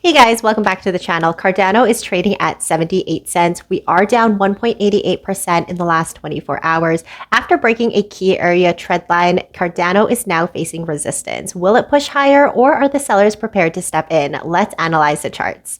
Hey guys, welcome back to the channel. Cardano is trading at 78 cents. We are down 1.88% in the last 24 hours. After breaking a key area trend line, Cardano is now facing resistance. Will it push higher, or are the sellers prepared to step in? Let's analyze the charts.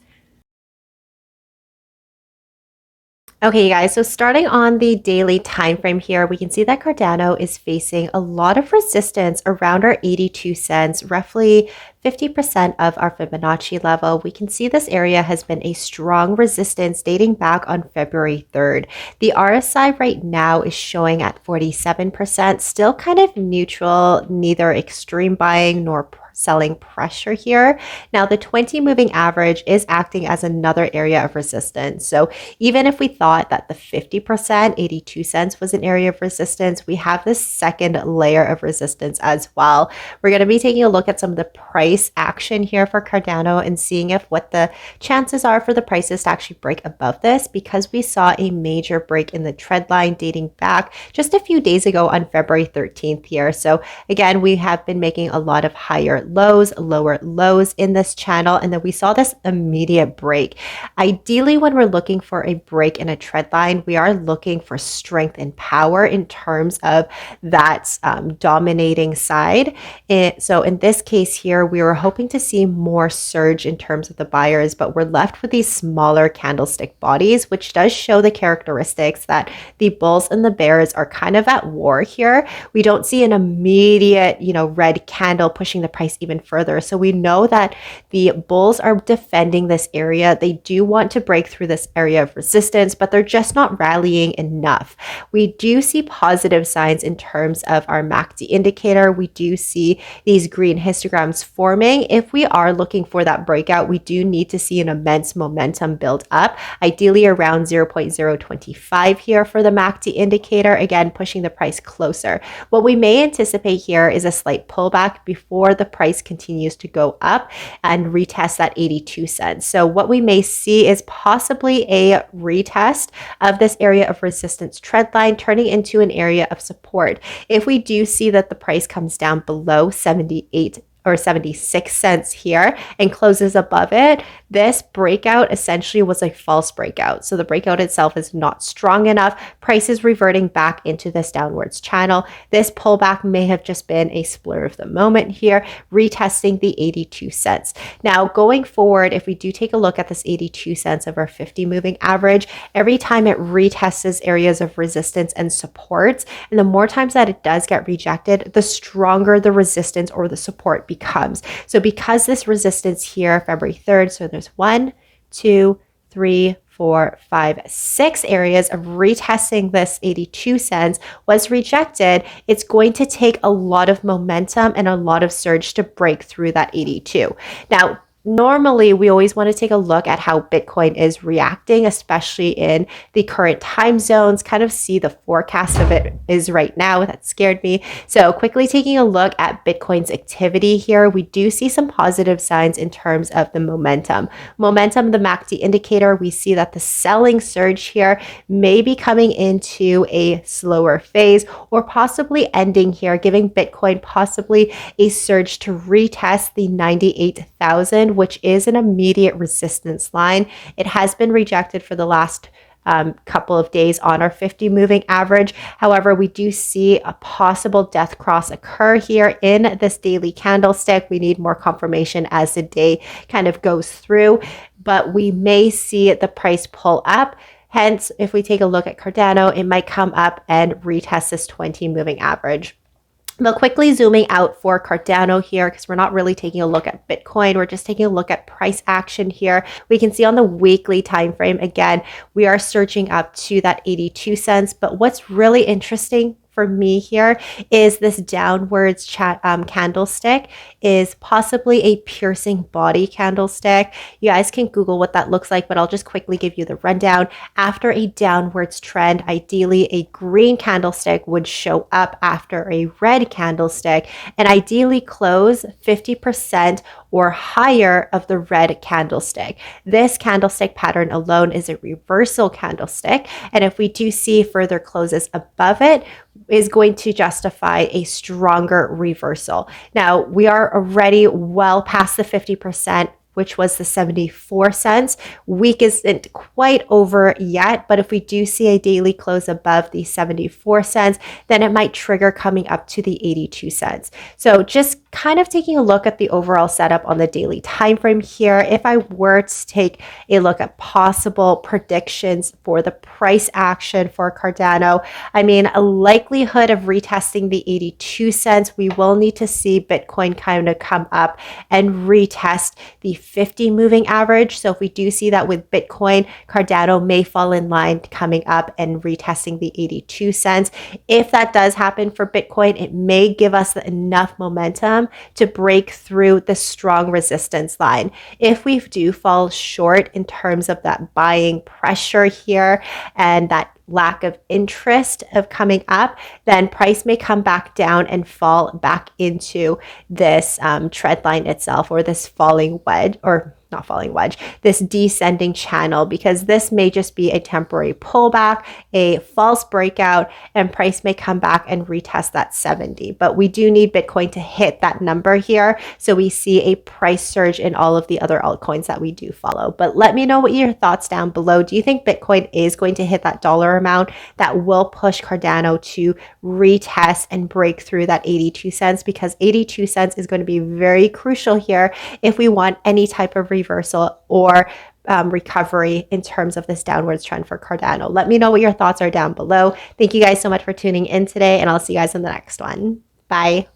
Okay, you guys, so starting on the daily time frame here, we can see that Cardano is facing a lot of resistance around our 82 cents, roughly 50% of our Fibonacci level. We can see this area has been a strong resistance dating back on February 3rd. The RSI right now is showing at 47%, still kind of neutral, neither extreme buying nor selling pressure here. Now, the 20 moving average is acting as another area of resistance. So even if we thought that the 50%, 82 cents was an area of resistance, we have this second layer of resistance as well. We're going to be taking a look at some of the price action here for Cardano and seeing if what the chances are for the prices to actually break above this, because we saw a major break in the trend line dating back just a few days ago on February 13th here. So again, we have been making a lot of higher lows, lower lows in this channel, and then we saw this immediate break. Ideally, when we're looking for a break in a trend line, we are looking for strength and power in terms of that dominating side. So in this case here, we were hoping to see more surge in terms of the buyers, but we're left with these smaller candlestick bodies, which does show the characteristics that the bulls and the bears are kind of at war here. We don't see an immediate, red candle pushing the price even further. So we know that the bulls are defending this area. They do want to break through this area of resistance, but they're just not rallying enough. We do see positive signs in terms of our MACD indicator. We do see these green histograms forming. If we are looking for that breakout, we do need to see an immense momentum build up, ideally around 0.025 here for the MACD indicator, again, pushing the price closer. What we may anticipate here is a slight pullback before the price continues to go up and retest that 82 cents. So what we may see is possibly a retest of this area of resistance trend line, turning into an area of support. If we do see that the price comes down below 78 or 76 cents here and closes above it, this breakout essentially was a false breakout. So the breakout itself is not strong enough. Price is reverting back into this downwards channel. This pullback may have just been a spur of the moment here, retesting the 82 cents. Now, going forward, if we do take a look at this 82 cents of our 50 moving average, every time it retests areas of resistance and supports, and the more times that it does get rejected, the stronger the resistance or the support becomes. So because this resistance here, February 3rd, so there's 1, 2, 3, 4, 5, 6 areas of retesting this 82 cents was rejected, it's going to take a lot of momentum and a lot of surge to break through that 82. Now, normally, we always want to take a look at how Bitcoin is reacting, especially in the current time zones, kind of see the forecast of it is right now. That scared me. So quickly taking a look at Bitcoin's activity here, we do see some positive signs in terms of the momentum. Momentum, the MACD indicator, we see that the selling surge here may be coming into a slower phase or possibly ending here, giving Bitcoin possibly a surge to retest the 98,000, which is an immediate resistance line. It has been rejected for the last couple of days on our 50 moving average. However, we do see a possible death cross occur here in this daily candlestick. We need more confirmation as the day kind of goes through, but we may see the price pull up. Hence, if we take a look at Cardano, it might come up and retest this 20 moving average. But quickly zooming out for Cardano here, because we're not really taking a look at Bitcoin, we're just taking a look at price action here. We can see on the weekly time frame, again, we are surging up to that 82 cents. But what's really interesting for me here is this downwards candlestick is possibly a piercing body candlestick. You guys can Google what that looks like, but I'll just quickly give you the rundown. After a downwards trend, ideally a green candlestick would show up after a red candlestick and ideally close 50% or higher of the red candlestick. This candlestick pattern alone is a reversal candlestick, and if we do see further closes above it, is going to justify a stronger reversal. Now, we are already well past the 50% which was the 74 cents. Week isn't quite over yet, but if we do see a daily close above the 74 cents, then it might trigger coming up to the 82 cents. So just kind of taking a look at the overall setup on the daily time frame here. If I were to take a look at possible predictions for the price action for Cardano, I mean, a likelihood of retesting the 82 cents, we will need to see Bitcoin kind of come up and retest the 50 moving average. So if we do see that with Bitcoin, Cardano may fall in line coming up and retesting the 82 cents. If that does happen for Bitcoin, it may give us enough momentum to break through the strong resistance line. If we do fall short in terms of that buying pressure here and that lack of interest of coming up, then price may come back down and fall back into this trend line itself, or this falling wedge, or not falling wedge, this descending channel, because this may just be a temporary pullback, a false breakout, and price may come back and retest that 70. But we do need Bitcoin to hit that number here, so we see a price surge in all of the other altcoins that we do follow. But let me know what your thoughts down below. Do you think Bitcoin is going to hit that dollar amount that will push Cardano to retest and break through that 82 cents? Because 82 cents is going to be very crucial here if we want any type of reversal or recovery in terms of this downwards trend for Cardano. Let me know what your thoughts are down below. Thank you guys so much for tuning in today, and I'll see you guys in the next one. Bye.